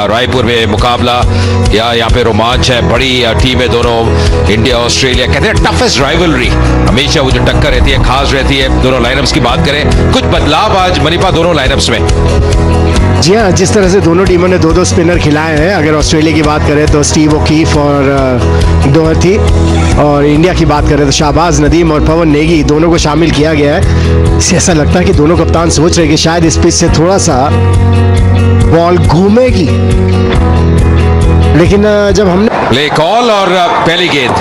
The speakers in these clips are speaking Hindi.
रायपुर में मुकाबला या यहाँ पे रोमांच है, बड़ी टीम है दोनों, इंडिया ऑस्ट्रेलिया। कहते हैं टफेस्ट राइवलरी, हमेशा वो जो टक्कर रहती है खास रहती है। दोनों लाइनअप्स की बात करें, कुछ बदलाव आज मनीपा दोनों लाइनअप्स में। जी हाँ, जिस तरह से दोनों टीमों ने दो स्पिनर खिलाए हैं, अगर ऑस्ट्रेलिया की बात करें तो स्टीव ओकीफ और डोहर्टी, और इंडिया की बात करें तो शाहबाज नदीम और पवन नेगी, दोनों को शामिल किया गया है। इससे ऐसा लगता है कि दोनों कप्तान सोच रहे हैं कि शायद इस पिच से थोड़ा सा बॉल घूमेगी, लेकिन जब हमने प्ले कॉल और पहली गेंद,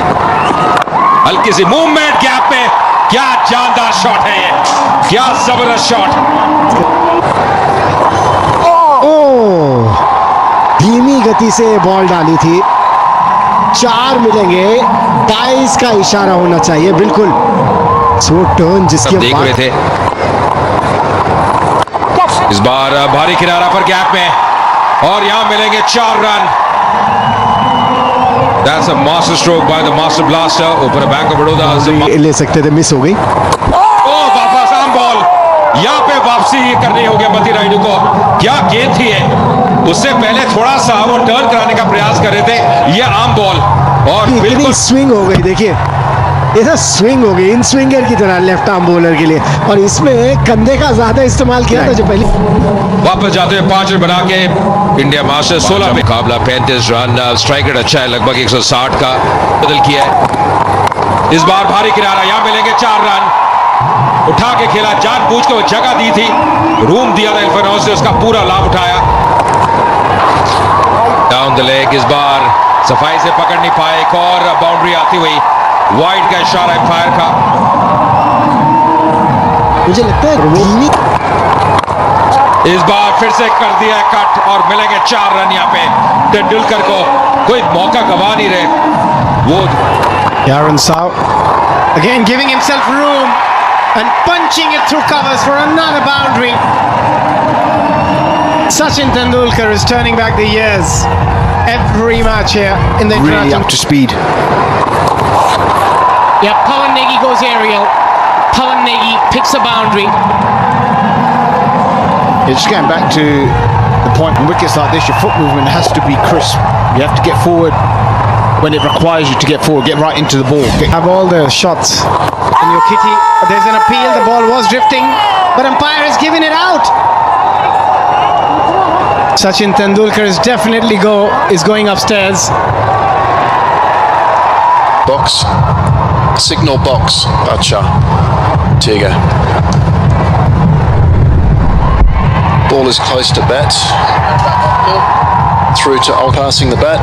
हल्की सी मूवमेंट गैप में, क्या जानदार शॉट है ये, क्या जबरदस्त शॉट। धीमी गति से बॉल डाली थी। 4 मिलेंगे, 22 का इशारा होना चाहिए, बिल्कुल स्लो टर्न जिसके देख रहे थे। इस बार भारी किनारा पर गैप में, और यहां मिलेंगे 4 run. That's a master stroke by the master blaster. ऊपर बैंक ऑफ बड़ौदा ले सकते थे, मिस हो गई। वापस आम बॉल, यहाँ पे वापसी करनी होगी मती राइडू को। क्या गेंद थी है, उससे पहले थोड़ा सा वो टर्न कराने का प्रयास कर रहे थे, ये आम बॉल और बिल्कुल स्विंग हो गई। देखिए ऐसा स्विंग हो गई इन स्विंगर की तरह लेफ्ट आर्म बॉलर के लिए, और इसमें कंधे का ज्यादा इस्तेमाल किया था जो पहले। वापस जाते हुए 5 रन बना के इंडिया मास्टर 16 में मुकाबला 35 रन। स्ट्राइक रेट अच्छा है, लगभग 160 का बदल किया है। इस बार भारी किनारा, यहां मिलेंगे 4 रन। उठा के खेला, जानबूझ के वो जगह दी थी, रूम दिया था इल्फेनोस ने, उसका पूरा लाभ उठाया। डाउन द लेग, इस बार सफाई से पकड़ नहीं पाए। एक और बाउंड्री आती हुई, वाइड का इशारा एम्पायर का। मुझे लगता है इस बार फिर से कर दिया कट, और मिलेंगे 4 रन। यहाँ पे तेंदुलकर को कोई मौका गवा नहीं रहे वो। Aaron Saw again giving himself room and punching it through covers for another boundary. Sachin Tendulkar is turning back the years every match here in the really up to speed. Yeah, Pawan Negi goes aerial. Pawan Negi picks a boundary. It's getting back to the point in wickets like this, your foot movement has to be crisp. You have to get forward when it requires you to get forward, get right into the ball. Have all the shots in your kitty. There's an appeal, the ball was drifting, but umpire has given it out. Sachin Tendulkar is definitely going upstairs. Box, signal box. Acha, ठीक है. Ball is close to bat. Through to passing the bat.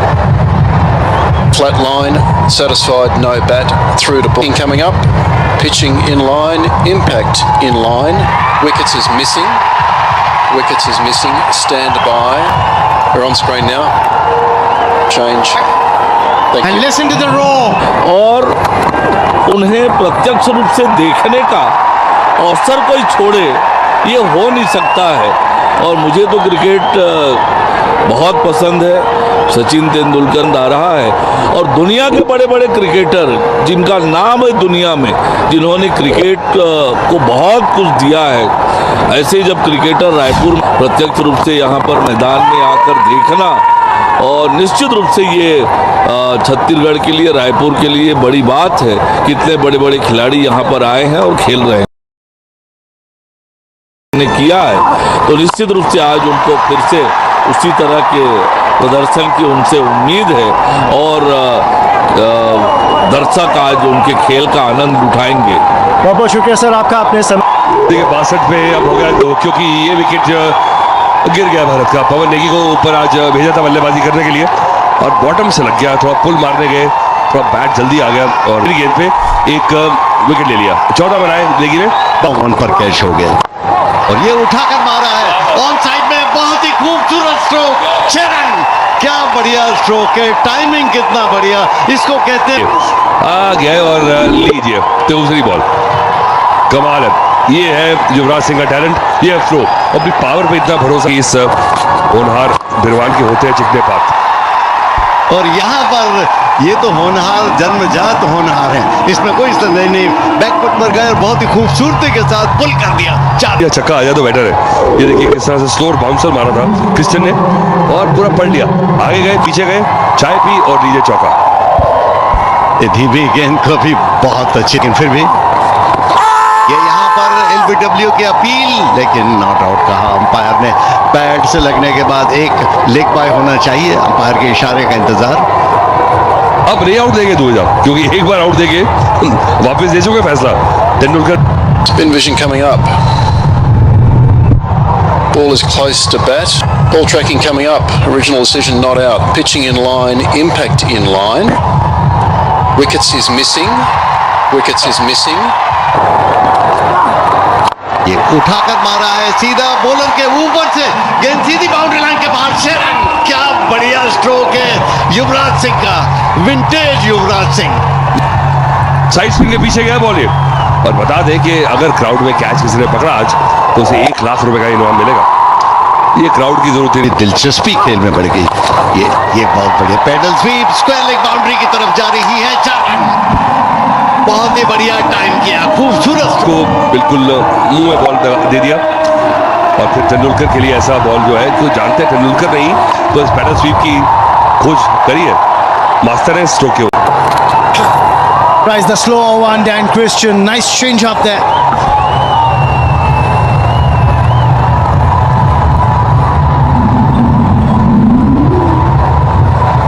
Flat line, satisfied, no bat. Through to ball coming up. Pitching in line, impact in line. Wickets is missing. Wickets is missing. Stand by. We're on screen now. Change. Thank And you. listen to the roar. और उन्हें प्रत्यक्ष रूप से देखने का अवसर कोई छोड़े, ये हो नहीं सकता है। और मुझे तो क्रिकेट बहुत पसंद है। सचिन तेंदुलकर आ रहा है, और दुनिया के बड़े बड़े क्रिकेटर जिनका नाम है दुनिया में, जिन्होंने क्रिकेट को बहुत कुछ दिया है, ऐसे जब क्रिकेटर रायपुर प्रत्यक्ष रूप से यहाँ पर मैदान में आकर देखना, और निश्चित रूप से ये छत्तीसगढ़ के लिए, रायपुर के लिए बड़ी बात है। कितने बड़े बड़े खिलाड़ी यहाँ पर आए हैं और खेल रहे हैं ने किया है, तो निश्चित रूप से आज उनको फिर से उसी तरह के प्रदर्शन की उनसे उम्मीद है, और दर्शक आज उनके खेल का आनंद उठाएंगे। बहुत बहुत शुक्रिया सर आपका। अपने समय देखिए 62 पे अब हो गया 2, क्योंकि ये विकेट गिर गया भारत का। पवन नेगी को ऊपर आज भेजा था बल्लेबाजी करने के लिए, और बॉटम से लग गया, थोड़ा पुल मारने गए, थोड़ा बैट जल्दी आ गया, और गेंद पे एक विकेट ले लिया। 14 बनाए नेगी ने, 1 पर कैच हो गया, और ये उठाकर मारा है ऑन साइड में। बहुत ही खूबसूरत स्ट्रोक, चरण, क्या बढ़िया स्ट्रोक है, टाइमिंग कितना बढ़िया, इसको कहते हैं। आ गया और लीजिए दूसरी बॉल। कमाल है, ये है युवराज सिंह का टैलेंट, ये है थ्रो, और भी पावर पे इतना भरोसा इस होनहार बिरवान के होते हैं चिकने पात। और यहाँ पर ये तो होनहार, जन्मजात होनहार है, इसमें कोई संदेह नहीं। बैकफुट पर गए और बहुत ही खूबसूरती के साथ पुल कर दिया। या छक्का आ जाए तो बेटर है। ये देखिए किस तरह से स्लोर बाउंसर मारा था क्रिश्चियन ने और पूरा पढ़ लिया। आगे गए, पीछे गए, चाय पी और लीजिए चौका। ये धीमी गेंद को भी बहुत अच्छी, लेकिन फिर भी ये यहाँ पर एलबीडब्ल्यू की अपील, लेकिन नॉट आउट कहा अंपायर ने। पैड से लगने के बाद एक लेग बाय होना चाहिए, अंपायर के इशारे का इंतजार। अब रे आउट देंगे 2000, क्योंकि एक बार आउट देंगे वापस दे चुके फैसला Tendulkar. Spin vision coming up. Ball is close to bat. Ball tracking coming up. Original decision not out. Pitching in line. Impact in line. Wickets is missing. Wickets is missing. ये उठाकर मारा है सीधा बॉलर के ऊपर से, गेंद सीधी बाउंड्री लाइन के बाहर से। क्या बढ़िया स्ट्रोक है युवराज सिंह का, vintage Yuvraj Singh. Side spin के पीछे गया बॉल ये। और बता दें कि अगर क्राउड में कैच किसी ने पकड़ा आज तो उसे 1 लाख रुपए का इनाम मिलेगा। ये क्राउड की जरूरत है। दिलचस्पी खेल में बढ़ गई। ये बहुत बढ़िया paddle sweep, square leg boundary की तरफ जा रही है। 4 रन, बहुत ही बढ़िया टाइम किया, खूबसूरत को बिल्कुल मुंह में बॉल दे दिया। और फिर तेंदुलकर के लिए ऐसा बॉल जो है, जो जानते हैं तेंदुलकर नहीं तो इस पैडल स्वीप की खोज करी है, मास्टर है स्ट्रोक के। Tries the slower one, Dan Christian. Nice change up there.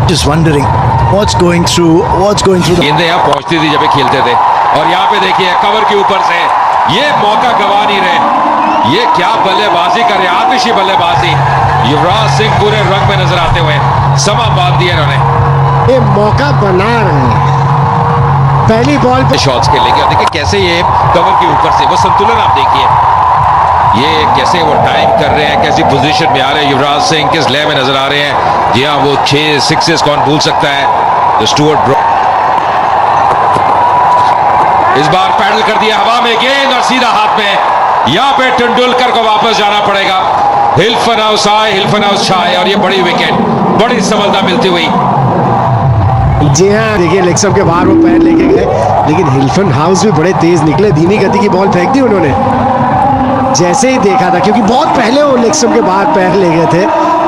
Just wondering what's going through the. गेंदें यहाँ पहुंचती थी जब ये खेलते थे। और यहाँ पे देखिए कवर के ऊपर से ये मौका गवा नहीं रहे। ये क्या बल्लेबाजी कर रहे, आतिशी बल्लेबाजी। युवराज सिंह पूरे रंग में नजर आते हुए समा बांध दिया इन्होंने। ये मौका बना रहे हैं। पहली बॉल पे शॉट्स खेलेंगे और देखिए कैसे ये कवर के ऊपर से वो संतुलन आप देखिए, ये कैसे वो टाइम कर रहे हैं, कैसी पोजीशन में आ रहे हैं युवराज सिंह, किस लय में नजर आ रहे हैं। जी हाँ, वो 6 सिक्सेस कौन भूल सकता है। तो स्टुअर्ट ब्रॉड इस बार पैडल कर दिया हवा में गेंद और सीधा हाथ में। यहाँ पे तेंदुलकर को वापस जाना पड़ेगा। हिल्फन हाउस आए, हिल्फन हाउस छाए और ये बड़ी विकेट, बड़ी सफलता मिलती हुई। जी हाँ, देखिए लेग स्टंप के बाहर वो पैर लेके गए, लेकिन हिल्फन हाउस भी बड़े तेज निकले। धीमी गति की बॉल फेंक दी उन्होंने जैसे ही देखा था, क्योंकि बहुत पहले वो लेग स्टंप के बाहर पैर ले गए थे।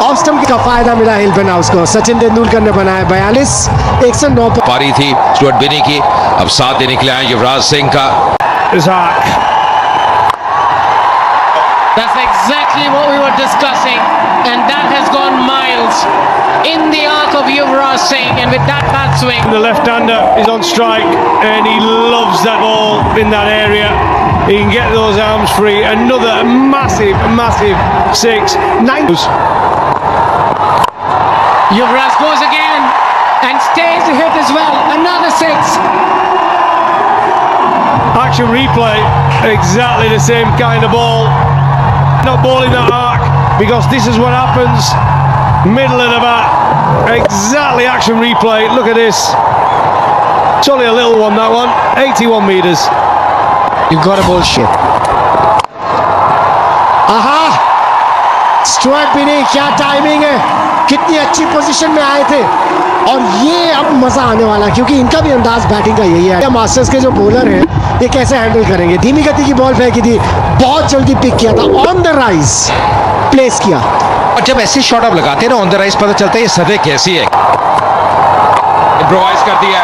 ऑफ स्टंप का फायदा मिला हिल्फन हाउस को। सचिन तेंदुलकर ने बनाया 42, 109 पारी थी स्टुअर्ट बिनी की। अब साथ देने के लिए आए युवराज सिंह का। That's exactly what we were discussing, and that has gone miles in the arc of Yuvraj Singh, and with that bat swing. The left-hander is on strike and he loves that ball in that area. He can get those arms free. Another massive 6, 9. Yuvraj goes again and stays to hit as well. Another 6. Action replay, exactly the same kind of ball. Not ball in that arc, because this is what happens. Middle of the bat, exactly action replay. Look at this. It's only a little one, that one. 81 meters. You've got a bullshit. आहा, स्टुअर्ट बिनी, क्या टाइमिंग है, कितनी अच्छी पोजीशन में आए थे। और ये अब मजा आने वाला है, क्योंकि इनका भी अंदाज बैटिंग का यही है। मास्टर्स के जो बॉलर हैं ये कैसे हैंडल करेंगे। धीमी गति की बॉल फेंकी थी, बहुत जल्दी पिक किया था, ऑन द राइज प्लेस किया। और जब ऐसी शॉट आप लगाते हैं ना ऑन द राइज, पता चलता है ये सतह कैसी है। इम्प्रोवाइज कर दिया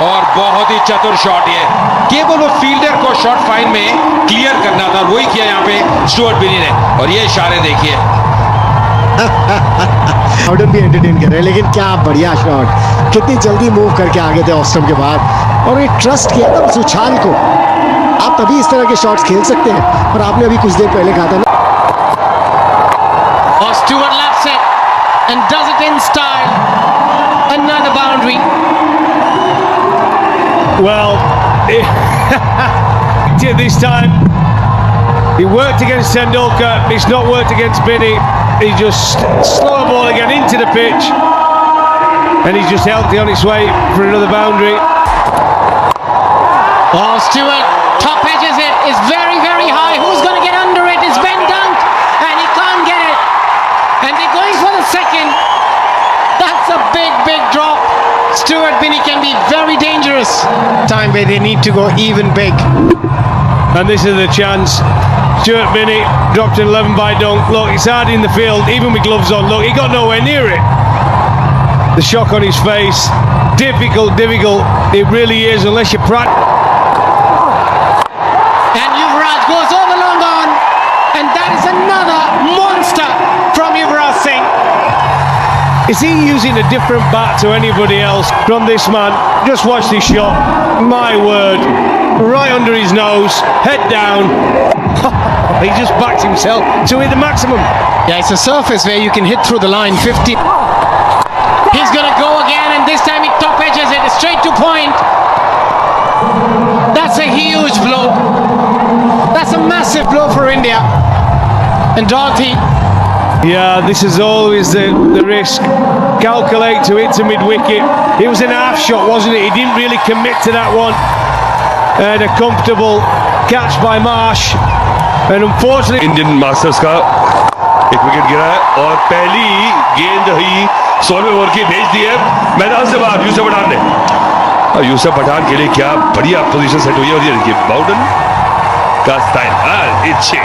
और बहुत ही चतुर शॉट ये। केवल वो फील्डर को शॉट फाइन में क्लियर करना था, वही किया यहाँ पे स्टुअर्ट बिनी ने। और ये इशारे देखिए। ऑर्डन भी एंटरटेन कर रहे हैं, लेकिन क्या बढ़िया शॉट, कितनी जल्दी मूव करके आगे थे ऑफ स्टंप के बाद। और ये ट्रस्ट किया था उस उछाल को। आप तभी इस तरह के शॉट्स खेल सकते हैं। और आपने अभी कुछ देर पहले कहा था ना, Oh, Stewart loves it and does it in style. Another boundary. Well, this time he worked against Tendulkar. It's not worked against Binney. He just slowed the ball again into the pitch, and he's just healthy on its way for another boundary. Oh, Stewart top edges it. Is very, very high. Who's going to get under it? It's Ben Dunk, and he can't get it. And they're going for the second. That's a big drop. Stewart Stuart Binney can be very dangerous. Time where they need to go even big. And this is the chance. Stuart Binney dropped an 11 by dunk. Look, it's hard in the field, even with gloves on. Look, he got nowhere near it. The shock on his face. Difficult. It really is, unless you practice. And Yuvraj goes over long on. And that is another monster from Yuvraj Singh. Is he using a different bat to anybody else from this man? Just watch this shot. My word. Right under his nose. Head down. He just backed himself to hit the maximum. Yeah, it's a surface where you can hit through the line 50. He's going to go again, and this time he top edges it straight to point. That's a huge blow. That's a massive blow for India. And Dorothy. Yeah, this is always the risk. Calculate to hit to mid-wicket. It was an half shot, wasn't it? He didn't really commit to that one. And a comfortable catch by Marsh. And unfortunately... Indian masters का एक विकेट गिरा है और पहली गेंद ही 16वें ओवर की भेज दी है मैदान से बाहर यूसुफ पठान ने। और यूसुफ पठान के लिए क्या बढ़िया पोजीशन सेट हुई है। और ये देखिए बाउडन का स्टाइल अच्छे।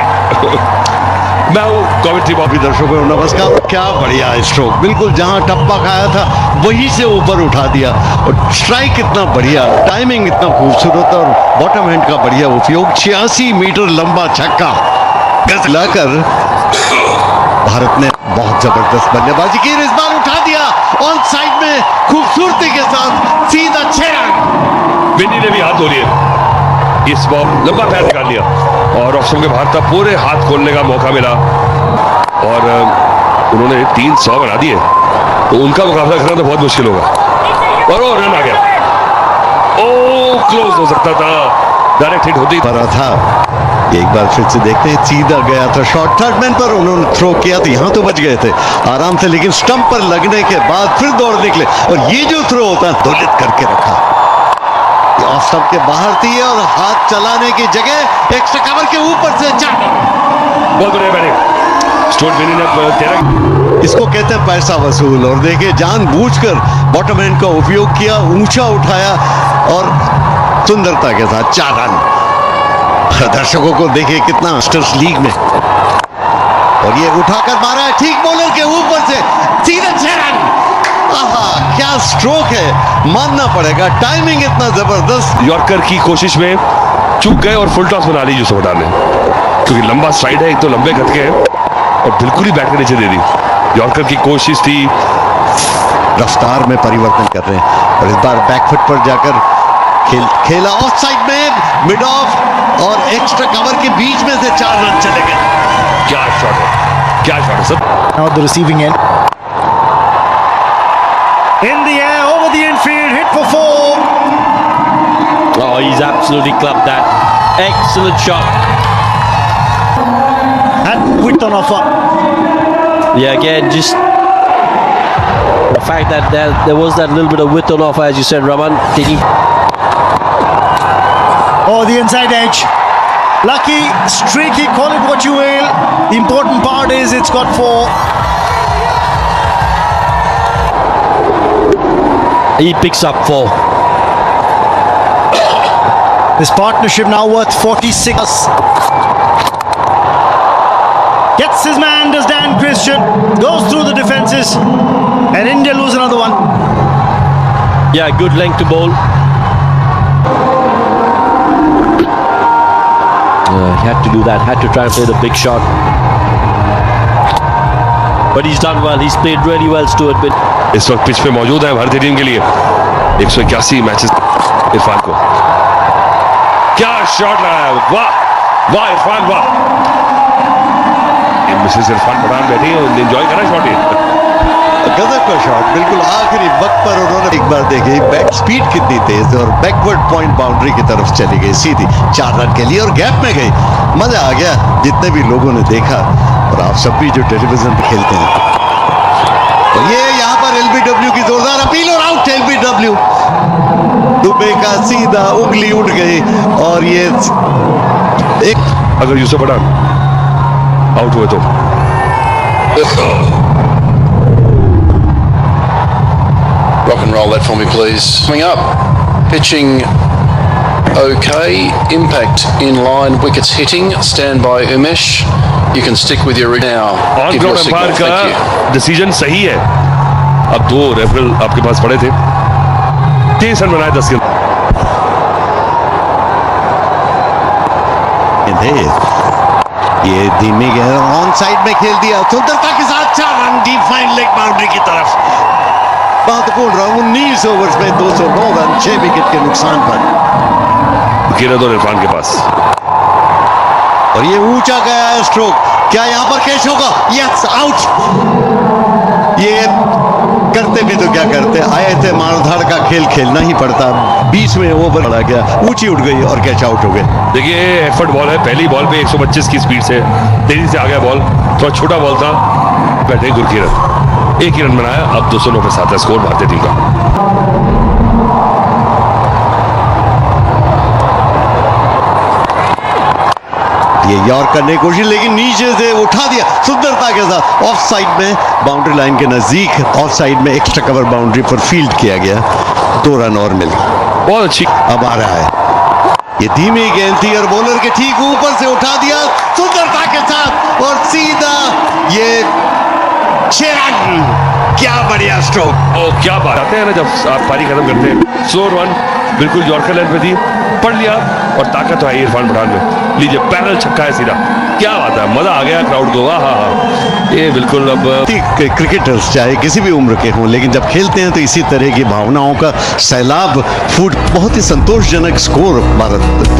मैं कमेंट्री बॉक्स दर्शकों को नमस्कार। क्या बढ़िया स्ट्रोक, बिल्कुल जहां टप्पा खाया था वहीं से ऊपर उठा दिया। और स्ट्राइक इतना बढ़िया, टाइमिंग इतना खूबसूरत और बॉटम हैंड का बढ़िया उपयोग। 86 मीटर लंबा छक्का लाकर भारत ने बहुत जबरदस्त बल्लेबाजी की। इस बार उठा दिया ऑन साइड में खूबसूरती के साथ सीधा 6 रन। बिन्नी ने भी हाथ धो लिए, इस बॉल लंबा पैर निकाल लिया और ऑफ स्टंप के बाहर था। पूरे हाथ खोलने का मौका मिला और उन्होंने 300 बना दिए, तो उनका मुकाबला करना तो बहुत मुश्किल होगा। और वो रन आ गया। ओ क्लोज हो सकता था, डायरेक्ट हिट होती पड़ा था। एक बार फिर से देखते हैं, सीधा गया था शॉट थर्ड मैन पर, उन्होंने थ्रो किया तो यहाँ तो बच गए थे आराम से, लेकिन स्टंप पर लगने के बाद फिर दौड़ निकले। और ये जो थ्रो होता है दौलत करके रखा, ऑफ स्टंप के बाहर थी और हाथ चलाने की जगह एक्स्ट्रा कवर के ऊपर से बहुत बढ़िया बैटिंग स्टुअर्ट बिन्नी ने 13। इसको कहते हैं पैसा वसूल। और देखिए जानबूझकर बॉटम हैंड का उपयोग किया, ऊंचा उठाया और सुंदरता के साथ 4 रन। दर्शकों को देखिए कितना मास्टर्स लीग में, और ये उठाकर मारा है ठीक बॉलर के ऊपर से सीधे 6 रन। आहा, क्या स्ट्रोक है, मानना पड़ेगा। टाइमिंग इतना जबरदस्त। यॉर्कर की कोशिश में चूक गए और फुल टॉस बना ली यूसुफ पठान ने, क्योंकि लंबा स्ट्राइड है, एक तो लंबे खटके हैं और बिल्कुल ही बैट के नीचे दे दी। यॉर्कर की कोशिश थी, रफ्तार में परिवर्तन कर रहे हैं और इस बार बैकफुट पर जाकर खेला ऑफ साइड में मिड ऑफ और एक्स्ट्रा कवर के बीच में से 4 रन चले गए। क्या शॉट है, क्या शॉट है sir. Now the receiving end. In the air, over the infield, hit for 4. Oh, he's absolutely clubbed that. Excellent shot. And width on offer. Yeah, again, just the fact that there was that little bit of width on offer, as you said, Raman, taking. Oh, the inside edge. Lucky, streaky, call it what you will. The important part is it's got 4. He picks up 4. This partnership now worth 46. Gets his man, does Dan Christian. Goes through the defenses. And India lose another one. Yeah, good length to bowl. He had to do that, had to try and play the big shot. But he's done well, he's played really well, Stuart Binney. इस वक्त पिच पे मौजूद है भारतीय टीम के लिए 181 मैचेस। इरफान को क्या शॉट लगाया, वाह वाह इरफान वाह। मिसेस इरफान पठान बैठी है, एंजॉय करा शॉट। ये गजब का शॉट, बिल्कुल आखिरी वक्त पर उन्होंने एक बार देखी बैक स्पीड कितनी तेज और बैकवर्ड पॉइंट बाउंड्री की तरफ चली गई सीधी 4 रन के लिए और गैप में गई। मजा आ गया जितने भी लोगों ने देखा, और आप सब भी जो टेलीविजन पे खेलते हैं। तो ये यहाँ पर एलबीडब्ल्यू की जोरदार अपील और आउट एलबीडब्ल्यू। दुबे का सीधा उंगली उठ गई और ये एक, अगर यूसुफ पठान आउट हुए तो rock and roll that that for me, please. Coming up, pitching okay, impact in line, wickets hitting. Stand by Umesh. You can stick with your now. On Give your ground signal. Umpire Thank you. का डिसीजन सही है। अब 2 रेफरल आपके पास पड़े थे, 30 रन बनाए 10 के। ये धीमी गेंद ऑन साइड में खेल दिया, सुंदरता के साथ 4 run, deep fine leg boundary की तरफ। महत्वपूर्ण रन 19 ओवर्स में 209 रन, 6 विकेट के नुकसान पर। गिरद और इरफान के पास, और ये ऊंचा गया है स्ट्रोक, क्या यहां पर कैच होगा? Yes, out. ये करते भी तो क्या करते, आए थे मारधाड़ का खेल खेलना ही पड़ता। बीच में ओवर बढ़ा गया, ऊंची उठ गई और कैच आउट हो गए। देखिए एफर्ट बॉल है, पहली बॉल पे 125 की स्पीड से तेजी से आ गया बॉल, थोड़ा छोटा बॉल था, बैठे गुरकीरत 1 ही रन बनाया। अब 209 पे 7 है स्कोर भारतीय टीम का। ये यॉर्क करने की कोशिश, लेकिन नीचे से उठा दिया सुंदरता के साथ। ऑफ साइड में बाउंड्री लाइन के नजदीक, ऑफ साइड में एक्स्ट्रा कवर बाउंड्री पर फील्ड किया गया, 2 रन और मिले। बहुत अच्छी, अब आ रहा है, ये धीमी गेंद थी और बॉलर के ठीक ऊपर से उठा दिया सुंदरता के साथ, और सीधा ये 6 रन। क्या बढ़िया स्ट्रोक। और क्या बात आते हैं ना, जब आप पारी खत्म करते हैं, स्लो रन बिल्कुल यॉर्कर लाइन पे थी, पढ़ लिया, और ताकत तो है इरफान पठान में। लीजिए पैरल छक्का है सीधा, क्या बात है, मजा आ गया क्राउड को। हाँ, ये बिल्कुल अब क्रिकेटर्स चाहे किसी भी उम्र के हों, लेकिन जब खेलते हैं तो इसी तरह की भावनाओं का सैलाब फूट। बहुत ही संतोषजनक स्कोर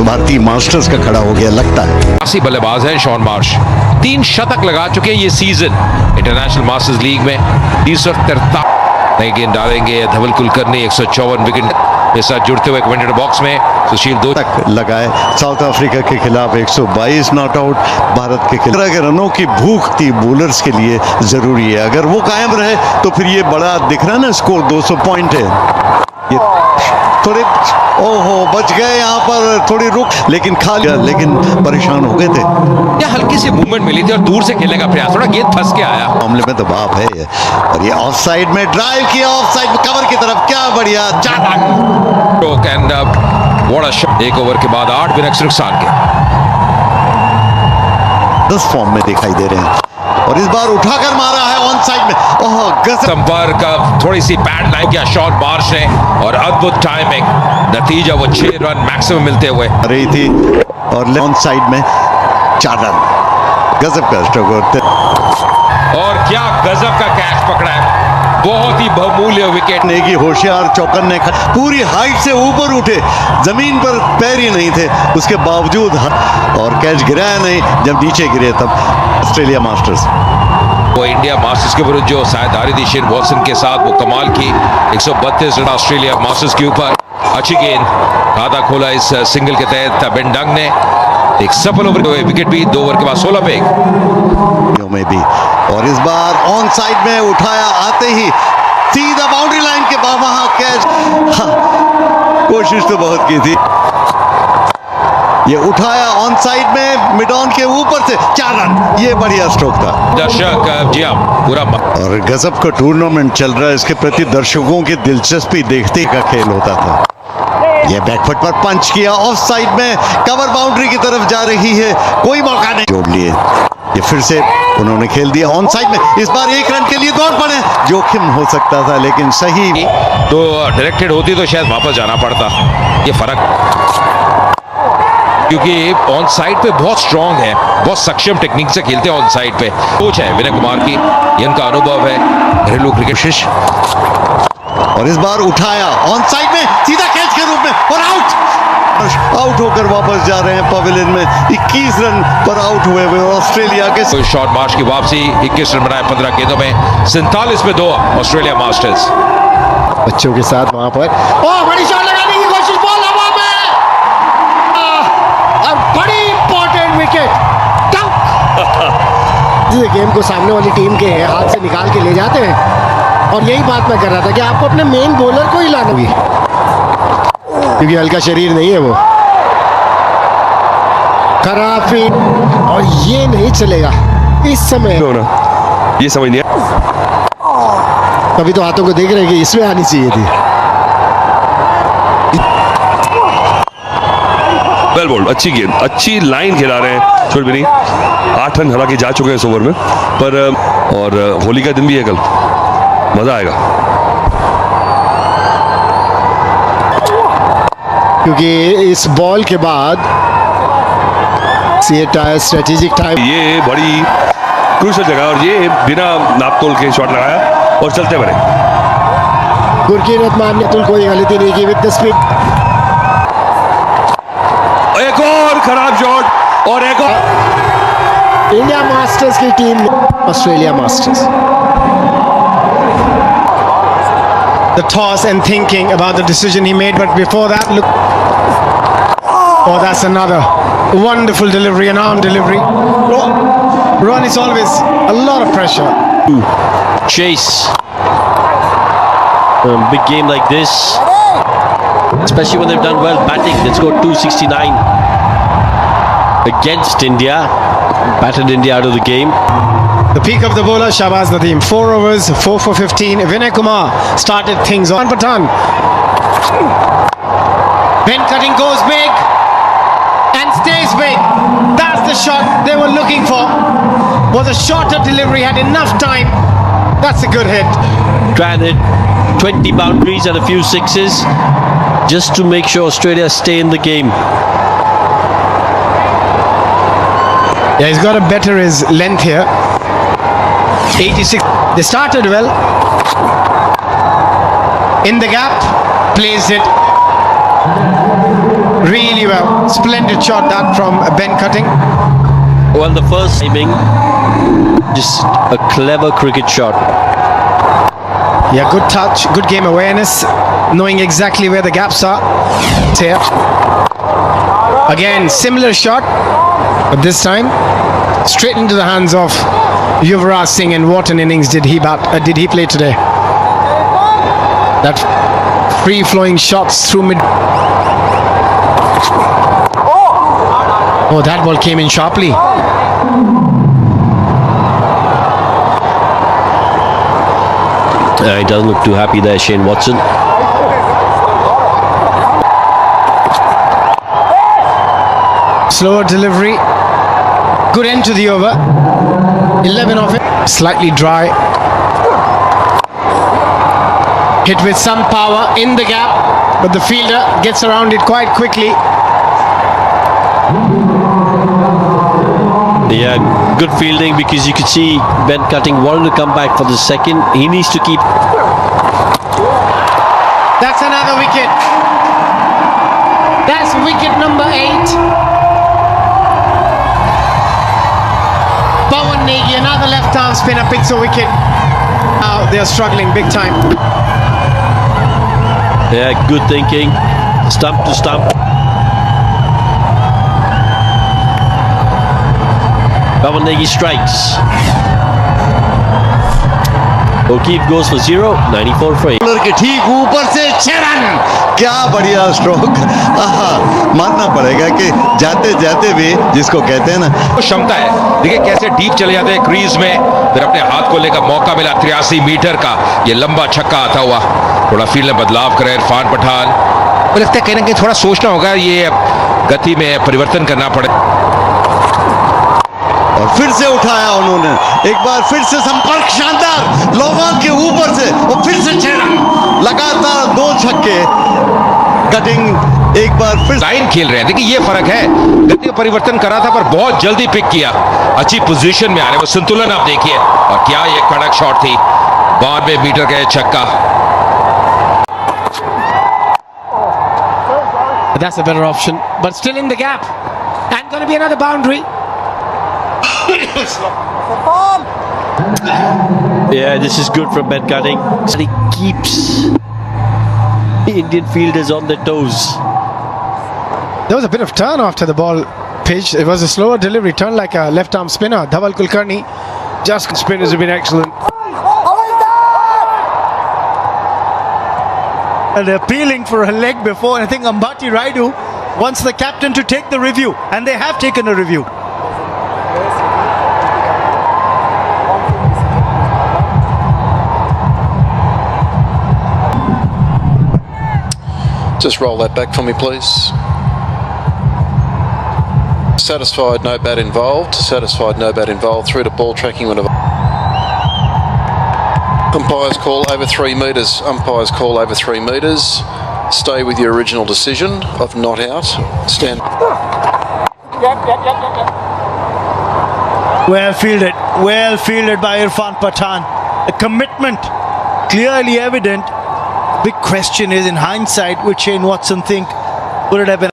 भारतीय मास्टर्स का खड़ा हो गया लगता है। 80 बल्लेबाज हैं शॉन मार्श, 3 शतक लगा चुके हैं ये सीजन इंटरनेशनल मास्टर्स लीग में। 343 नई गेंद डालेंगे धवल कुलकर्णी, 154 विकेट के साथ जुड़ते हुए कमेंटेटर बॉक्स में सुशील 2 तक लगाए। साउथ अफ्रीका के खिलाफ 122 नॉट आउट, भारत के खिलाफ के रनों की भूख थी बॉलर्स के लिए जरूरी है। अगर वो कायम रहे तो फिर ये बड़ा दिख रहा है ना स्कोर, 200 पॉइंट है। ये थोड़े ओहो बच गए यहाँ पर, थोड़ी रुक, लेकिन खा लिया, लेकिन परेशान हो गए थे। या हल्की सी मूवमेंट मिली थी और दूर से खेलने का प्रयास, थोड़ा गेंद फंस के आया। मामले में दबाव है ये। और ये ऑफ साइड में ड्राइव किया, ऑफ साइड में कवर की तरफ, क्या बढ़िया 4 run. And what a shot. 1 over के बाद 8 विकेट नुकसान के 10 फॉर्म में दिखाई दे रहे हैं, और इस बार उठाकर मारा है ऑन साइड में। ओह गजब। संपर्क, थोड़ी सी पैड लाइन किया शॉट मार्श ने, और अद्भुत टाइमिंग, नतीजा वो 6 रन मैक्सिमम मिलते हुए रही थी, और ऑन साइड में 4 रन। गजब का स्ट्रोक, और क्या गजब का कैच पकड़ा है, बहुत ही बहुमूल्य विकेट। नेगी होशियार चौकन ने पूरी हाइट से ऊपर उठे, जमीन पर पैर ही नहीं थे, उसके बावजूद और कैच गिराया नहीं। जब नीचे गिरे तब ऑस्ट्रेलिया मास्टर्स, वो इंडिया मास्टर्स के विरुद्ध जो सायदारी थी शेन वॉटसन के साथ, वो कमाल की 132 रन ऑस्ट्रेलिया मास्टर्स के ऊपर। अच्छी गेंद, खाता खोला इस सिंगल के तहत बेन डंग ने। एक सफल ओवर, विकेट भी 2 ओवर के बाद 16 पे में भी। और इस बार ऑन साइड में उठाया, आते ही सीधा बाउंड्री लाइन के वहां कैच। कोशिश तो बहुत की थी, ये उठाया ऑन साइड में मिड ऑन के ऊपर से 4 रन। ये बढ़िया स्ट्रोक था। दर्शक जी हाँ पूरा, और गजब का टूर्नामेंट चल रहा है, इसके प्रति दर्शकों की दिलचस्पी देखते का खेल होता था। ये बैकफुट पर पंच किया, ऑफ साइड में कवर बाउंड्री की तरफ जा रही है, कोई मौका नहीं, जोड़ लिए। ये फिर से उन्होंने खेल दिया ऑन साइड में, इस बार 1 रन के लिए दौड़ पड़े, जोखिम हो सकता था लेकिन सही। तो डायरेक्टेड होती तो शायद वापस जाना पड़ता। ये फर्क, क्योंकि ऑन साइड पे बहुत स्ट्रांग है, बहुत सक्षम टेक्निक से खेलते हैं ऑन साइड पे। कोच है विनय कुमार की, ये इनका अनुभव है घरेलू क्रिकेट। और इस बार उठाया ऑन साइड में सीधा कैच के रूप में, और आउट होकर वापस जा रहे हैं पवेलियन में। 21 रन पर आउट हुए ऑस्ट्रेलिया के। शॉट मार्च की वापसी, 21 रन बनाए 15 गेंदों में, 47 में 2 ऑस्ट्रेलिया मास्टर्स। बच्चों के साथ वहां पर बड़ी शॉट लगाने की कोशिश, बॉल हवा में, और बड़ी इंपॉर्टेंट विकेट। गेम को सामने वाली टीम के हाथ से निकाल के ले जाते हैं, और यही बात मैं कर रहा था कि आपको अपने मेन बॉलर को ही लाना होगी, क्योंकि हल्का शरीर नहीं है वो। खराफी, और ये नहीं चलेगा इस समय। ये समझ नहीं, कभी तो हाथों को देख रहे हैं कि इसमें आनी चाहिए थी। वेल बोल्ड, अच्छी गेंद, अच्छी लाइन खिला रहे हैं छोड़ भी नहीं। 8 रन हालांकि जा चुके हैं इस ओवर में, पर और होली का दिन भी है कल, मजा आएगा। क्योंकि इस बॉल के बाद स्ट्रेटेजिक टाइम, ये बड़ी क्रूशियल जगह और ये बिना नापतोल के शॉट लगाया और चलते बने। गुरकीरत रहमान ने तो कोई गलती नहीं की विद द स्पीड। एक और खराब शॉट और एक और। इंडिया मास्टर्स की team Australia masters. The toss and thinking about the decision he made, but before that, look. Oh, that's another wonderful delivery, an arm delivery. Ron is always a lot of pressure. Chase. Big game like this, especially when they've done well batting. Let's go 269 against India. Battered India out of the game. The peak of the bowler, Shahbaz Nadeem. 4 overs, 4 for 15. Vinay Kumar started things on. Pathan. Ben Cutting goes big and stays big. That's the shot they were looking for. Was a shorter delivery, had enough time. That's a good hit. Try and hit 20 boundaries and a few sixes just to make sure Australia stay in the game. Yeah, he's got to better his length here. 86. They started well. In the gap, plays it really well. Splendid shot that from Ben Cutting. Well, the first timing, just a clever cricket shot. Yeah, good touch, good game awareness, knowing exactly where the gaps are. Here. Again, similar shot, but this time straight into the hands of Yuvraj Singh. And what an innings did he play today? That free-flowing shots through mid. Oh, that ball came in sharply. He doesn't look too happy there, Shane Watson. Slower delivery. Good end to the over. 11 of it. Slightly dry. Hit with some power in the gap, but the fielder gets around it quite quickly. Yeah, good fielding, because you could see Ben Cutting wanted to come back for the second. He needs to keep. That's another wicket. That's wicket number 8. Pawan Negi, another left arm spinner, picks a wicket. Now they are struggling big time. Yeah, good thinking. Stump to stump. Pawan Negi strikes. O'Keefe goes for 0, 94 for 8. के ठीक ऊपर से 6 रन, क्या बढ़िया स्ट्रोक। मानना पड़ेगा कि जाते जाते भी जिसको कहते हैं ना, वो क्षमता है। देखिए कैसे डीप चले जाते हैं क्रीज में, फिर अपने हाथ खोलने का मौका मिला। 83 मीटर का ये लंबा छक्का आता हुआ। थोड़ा फील्ड में बदलाव करे इरफान पठान। मुझे लगता है कहीं ना कहीं थोड़ा सोचना होगा, ये गति में परिवर्तन करना पड़े। और फिर से उठाया उन्होंने, एक बार फिर से संपर्क शानदार, लोगों के ऊपर से और फिर से 6 रन, लगातार 2 छक्के। कटिंग एक बार फिर लाइन खेल रहे हैं। देखिए ये फर्क है, गति में परिवर्तन करा था पर बहुत जल्दी पिक किया, अच्छी पोजीशन में आ रहे। वो संतुलन आप देखिए, और क्या ये कड़क शॉट थी। 92 मीटर का छक्का। That's a better option, but still in the gap. And going to be another boundary. Yeah, this is good from Ben Cutting. He keeps the Indian fielders on their toes. There was a bit of turn after the ball pitched. It was a slower delivery, turned like a left arm spinner. Dhaval Kulkarni just Spinners have been excellent. And appealing for a leg before. And I think Ambati Raidu wants the captain to take the review, and they have taken a review. Just roll that back for me, please. Satisfied, no bat involved. Satisfied, no bat involved. Through to ball tracking. Umpires call over 3 metres. Umpires call over 3 metres. Stay with your original decision of not out. Stand. Well fielded by Irfan Pathan. A commitment clearly evident. Big question is, in hindsight, would Shane Watson think, would it have been